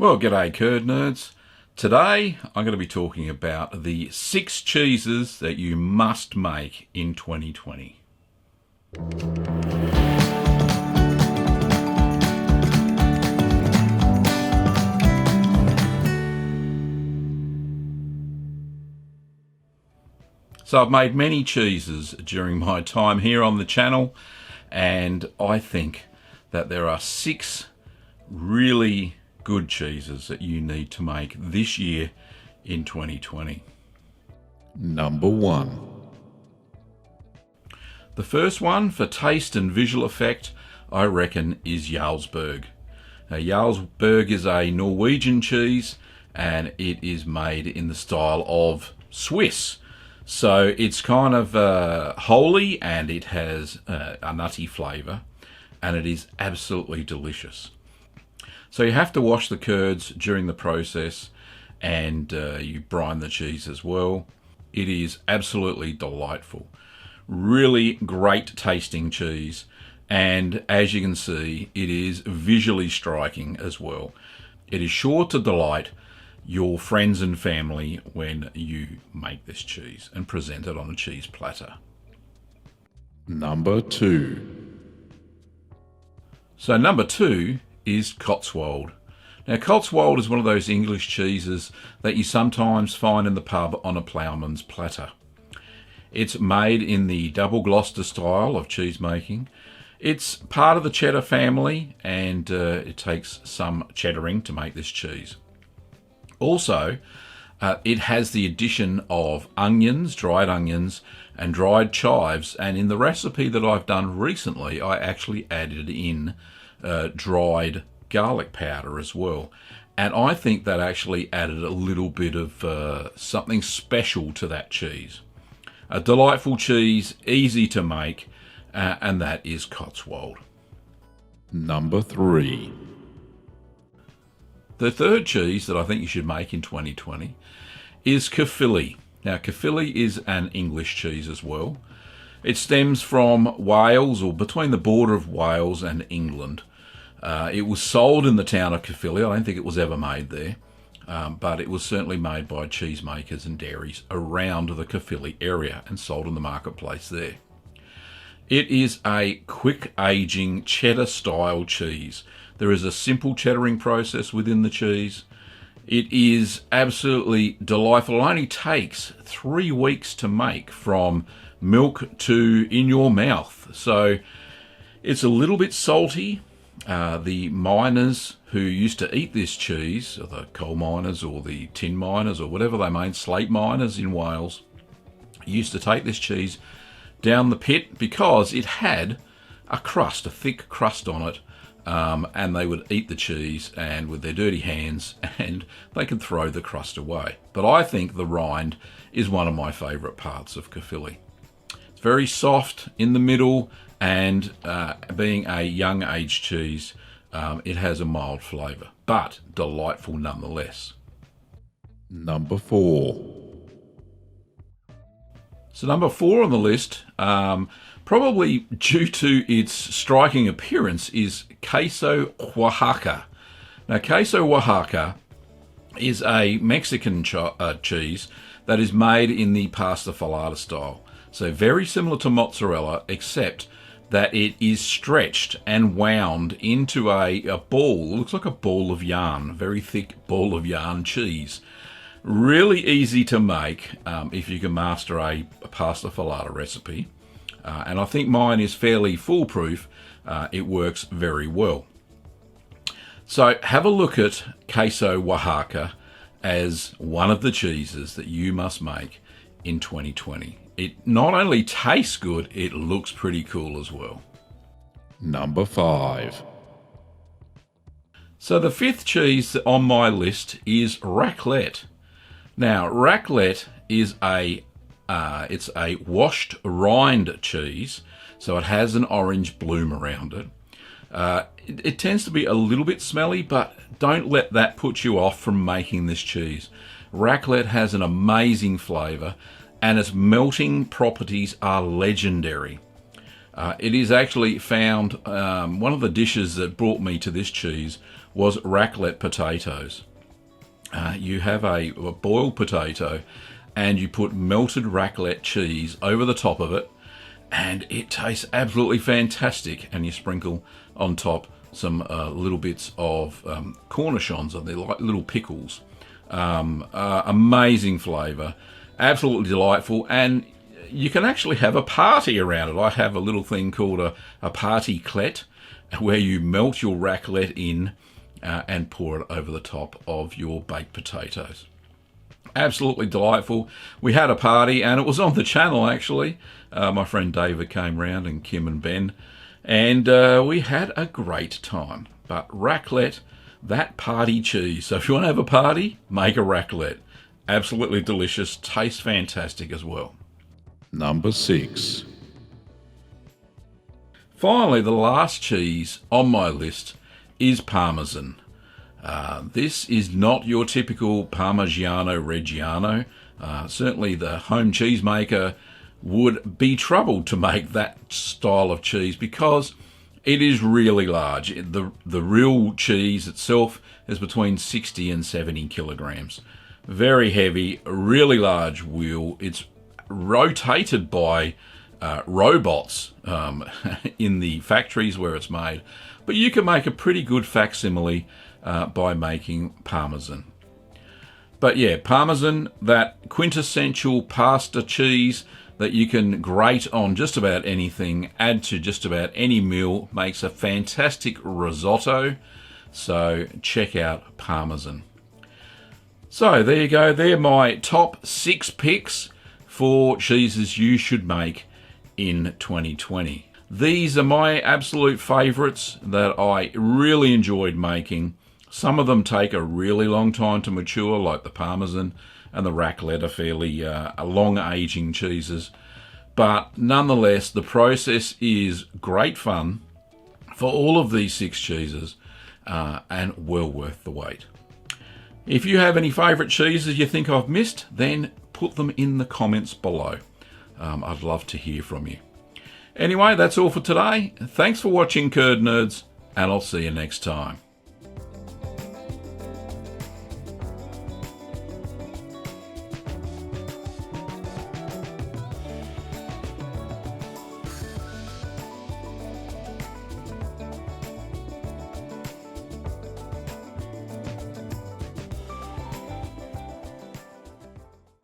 Well, g'day curd nerds. Today I'm going to be talking about the 6 cheeses that you must make in 2020. So I've made many cheeses during my time here on the channel, and I think that there are 6 really good cheeses that you need to make this year in 2020. Number 1. The first one, for taste and visual effect, I reckon is Jarlsberg. Now, Jarlsberg is a Norwegian cheese and it is made in the style of Swiss. So it's kind of holy and it has a nutty flavour and it is absolutely delicious. So you have to wash the curds during the process and you brine the cheese as well. It is absolutely delightful. Really great tasting cheese, and as you can see, it is visually striking as well. It is sure to delight your friends and family when you make this cheese and present it on a cheese platter. Number 2. So number 2 is Cotswold. Now, Cotswold is one of those English cheeses that you sometimes find in the pub on a ploughman's platter. It's made in the double Gloucester style of cheese making. It's part of the cheddar family, and it takes some cheddaring to make this cheese. Also, it has the addition of onions, dried onions, and dried chives, and in the recipe that I've done recently, I actually added in dried garlic powder as well, and I think that actually added a little bit of something special to that cheese. A delightful cheese, easy to make, and that is Cotswold. Number 3. The third cheese that I think you should make in 2020 is Caerphilly. Now, Caerphilly is an English cheese as well. It stems from Wales, or between the border of Wales and England. It was sold in the town of Caerphilly. I don't think it was ever made there, but it was certainly made by cheesemakers and dairies around the Caerphilly area and sold in the marketplace there. It is a quick aging cheddar style cheese. There is a simple cheddaring process within the cheese. It is absolutely delightful. It only takes 3 weeks to make from milk to in your mouth. So it's a little bit salty. The miners who used to eat this cheese, or the coal miners or the tin miners or whatever they made, slate miners in Wales, used to take this cheese down the pit because it had a crust, a thick crust on it, and they would eat the cheese and with their dirty hands, and they could throw the crust away. But I think the rind is one of my favourite parts of Caerphilly. It's very soft in the middle, and being a young aged cheese, it has a mild flavour, but delightful nonetheless. Number 4. So number 4 on the list, probably due to its striking appearance, is Queso Oaxaca. Now, Queso Oaxaca is a Mexican cheese that is made in the pasta filata style. So very similar to mozzarella, except that it is stretched and wound into a ball. It looks like a ball of yarn, very thick ball of yarn cheese. Really easy to make if you can master a pasta filata recipe. And I think mine is fairly foolproof. It works very well. So have a look at Queso Oaxaca as one of the cheeses that you must make in 2020. It not only tastes good, it looks pretty cool as well. Number 5. So the 5th cheese on my list is Raclette. Now, Raclette is it's a washed rind cheese, so it has an orange bloom around it. It tends to be a little bit smelly, but don't let that put you off from making this cheese. Raclette has an amazing flavour, and its melting properties are legendary. It is actually found, one of the dishes that brought me to this cheese was raclette potatoes. You have a boiled potato and you put melted raclette cheese over the top of it, and it tastes absolutely fantastic. And you sprinkle on top some little bits of cornichons, and they're like little pickles. Amazing flavour, absolutely delightful, and you can actually have a party around it. I have a little thing called a party-clette, where you melt your raclette in and pour it over the top of your baked potatoes. Absolutely delightful. We had a party, and it was on the channel actually. My friend David came round, and Kim and Ben, and we had a great time. But raclette, that party cheese. So if you want to have a party, make a raclette. Absolutely delicious, tastes fantastic as well. Number 6. Finally, the last cheese on my list is Parmesan. This is not your typical Parmigiano Reggiano. Certainly the home cheesemaker would be troubled to make that style of cheese because it is really large. The real cheese itself is between 60 and 70 kilograms. Very heavy, really large wheel. It's rotated by robots in the factories where it's made. But you can make a pretty good facsimile by making Parmesan. But yeah, Parmesan, that quintessential pasta cheese that you can grate on just about anything, add to just about any meal, makes a fantastic risotto. So check out Parmesan. So there you go. They're my top 6 picks for cheeses you should make in 2020. These are my absolute favourites that I really enjoyed making. Some of them take a really long time to mature, like the Parmesan and the Raclette are fairly long aging cheeses. But nonetheless, the process is great fun for all of these 6 cheeses and well worth the wait. If you have any favourite cheeses you think I've missed, then put them in the comments below. I'd love to hear from you. Anyway, that's all for today. Thanks for watching, Curd Nerds, and I'll see you next time.